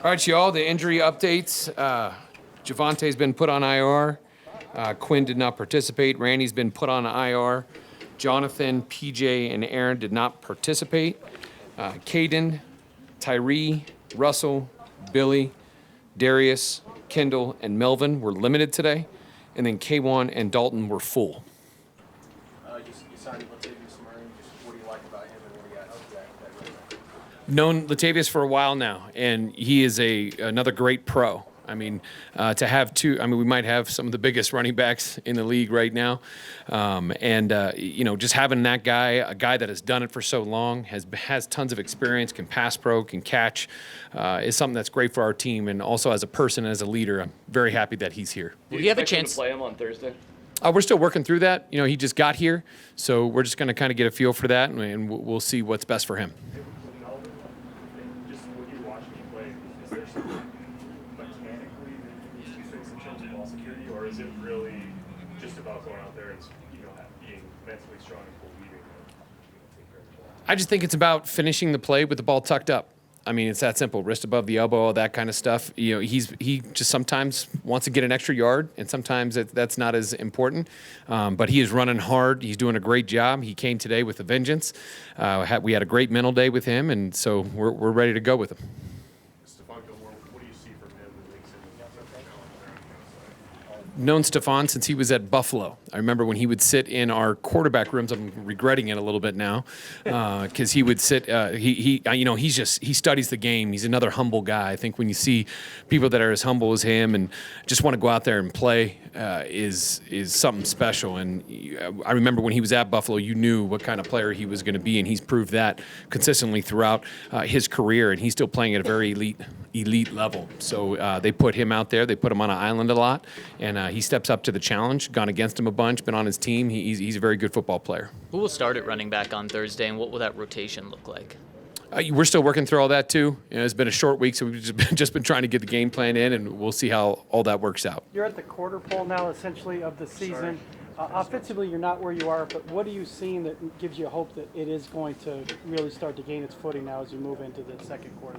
All right, y'all, the injury updates. Javante's been put on IR. Quinn did not participate. Randy's been put on IR. Jonathan, PJ, and Aaron did not participate. Caden, Tyree, Russell, Billy, Darius, Kendall, and Melvin were limited today. And then K1 and Dalton were full. You signed Latavius Murray. What do you like about him and what do you got? Known Latavius for a while now, and he is another great pro. I mean, to have two, I mean, we might have some of the biggest running backs in the league right now. Just having that guy, a guy that has done it for so long, has tons of experience, can pass pro, can catch, is something that's great for our team. And also as a person, as a leader, I'm very happy that he's here. Do you have a chance to play him on Thursday? We're still working through that. He just got here, so we're just going to kind of get a feel for that, and we'll see what's best for him. Just when you're watching him play, is there something mechanically that needs to be fixed in terms of ball security, or is it really just about going out there and being mentally strong and believing that take care of the ball? I just think it's about finishing the play with the ball tucked up. I mean, it's that simple. Wrist above the elbow, all that kind of stuff. He just sometimes wants to get an extra yard, and sometimes that's not as important. But he is running hard. He's doing a great job. He came today with a vengeance. We had a great mental day with him, and so we're ready to go with him. What do you see from him that makes him Known Stephon since he was at Buffalo. I remember when he would sit in our quarterback rooms. I'm regretting it a little bit now, because he would sit. He studies the game. He's another humble guy. I think when you see people that are as humble as him and just want to go out there and play, is something special. And I remember when he was at Buffalo, you knew what kind of player he was going to be, and he's proved that consistently throughout his career. And he's still playing at a very elite level. So they put him out there. They put him on an island a lot, and he steps up to the challenge. Gone against him a bunch. Been on his team. He's a very good football player. Who will start at running back on Thursday, and what will that rotation look like? We're still working through all that too. It's been a short week, so we've just been trying to get the game plan in, and we'll see how all that works out. You're at the quarter pole now, essentially, of the season. Offensively, you're not where you are, but what are you seeing that gives you hope that it is going to really start to gain its footing now as you move into the second quarter?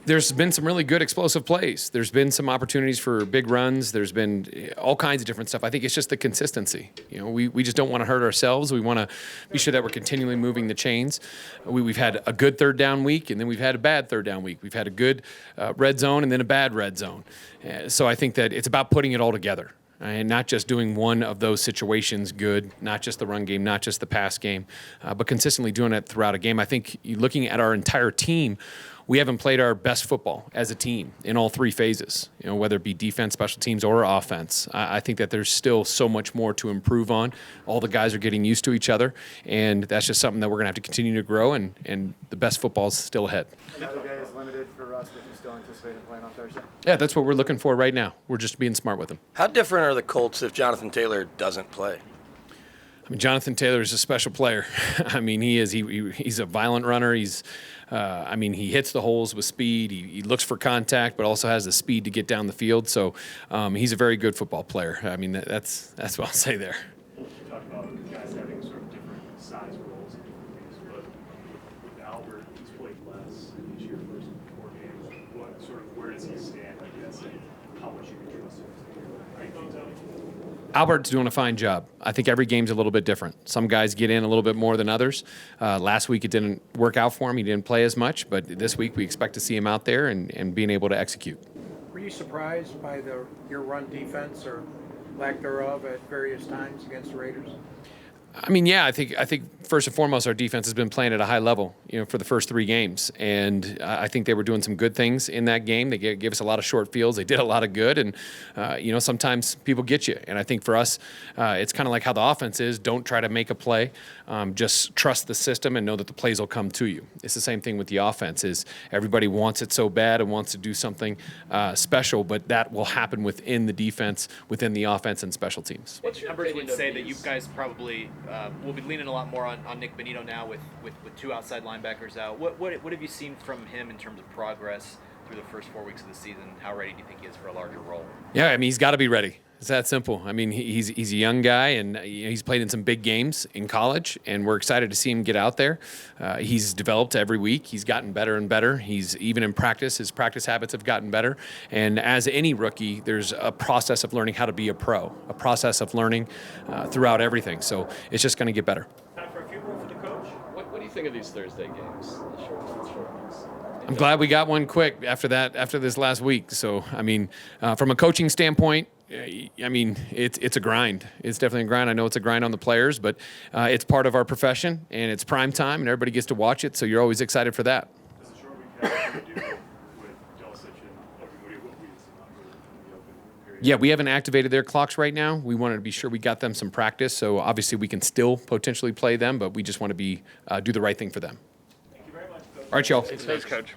There's been some really good explosive plays. There's been some opportunities for big runs. There's been all kinds of different stuff. I think it's just the consistency. We just don't want to hurt ourselves. We want to be sure that we're continually moving the chains. We've had a good third down week, and then we've had a bad third down week. We've had a good red zone and then a bad red zone. So I think that it's about putting it all together. And not just doing one of those situations good, not just the run game, not just the pass game, but consistently doing it throughout a game. I think looking at our entire team, we haven't played our best football as a team in all three phases, whether it be defense, special teams, or offense. I think that there's still so much more to improve on. All the guys are getting used to each other, and that's just something that we're going to have to continue to grow, and the best football is still ahead. Another day is limited for us, but you still anticipate playing on Thursday? Yeah, that's what we're looking for right now. We're just being smart with them. How different are the Colts if Jonathan Taylor doesn't play? I mean, Jonathan Taylor is a special player. I mean, he is. He's a violent runner. He hits the holes with speed. He looks for contact, but also has the speed to get down the field. So he's a very good football player. I mean, that's what I'll say there. You talk about guys having sort of different size roles and different things, but with Albert, he's played less in each year's first 4 games. Where does he stand, I guess, and how much you can trust him to break things up? Albert's doing a fine job. I think every game's a little bit different. Some guys get in a little bit more than others. Last week it didn't work out for him. He didn't play as much, but this week we expect to see him out there and being able to execute. Were you surprised by your run defense or lack thereof at various times against the Raiders? I mean, yeah, I think first and foremost, our defense has been playing at a high level, for the first 3 games. And I think they were doing some good things in that game. They gave us a lot of short fields. They did a lot of good. And, sometimes people get you. And I think for us, it's kind of like how the offense is. Don't try to make a play. Just trust the system and know that the plays will come to you. It's the same thing with the offense is everybody wants it so bad and wants to do something special, but that will happen within the defense, within the offense and special teams. What's your numbers would say that you guys probably will be leaning a lot more on Nik Bonitto now with 2 outside linebackers out. What have you seen from him in terms of progress through the first 4 weeks of the season, how ready do you think he is for a larger role? Yeah, I mean, he's got to be ready. It's that simple. I mean, he's a young guy, and he's played in some big games in college, and we're excited to see him get out there. He's developed every week. He's gotten better and better. He's even in practice. His practice habits have gotten better. And as any rookie, there's a process of learning how to be a pro, a process of learning throughout everything. So it's just going to get better. Time for a few more for the coach. What do you think of these Thursday games? The short ones. I'm glad we got one quick after this last week. So, I mean, from a coaching standpoint, I mean, it's a grind. It's definitely a grind. I know it's a grind on the players, but it's part of our profession, and it's prime time, and everybody gets to watch it, so you're always excited for that. Does the short week have anything to do with Dulcich and everybody will be in the open period? Yeah, we haven't activated their clocks right now. We wanted to be sure we got them some practice, so obviously we can still potentially play them, but we just want to do the right thing for them. Thank you very much, Coach. All right, y'all. Thanks, Coach.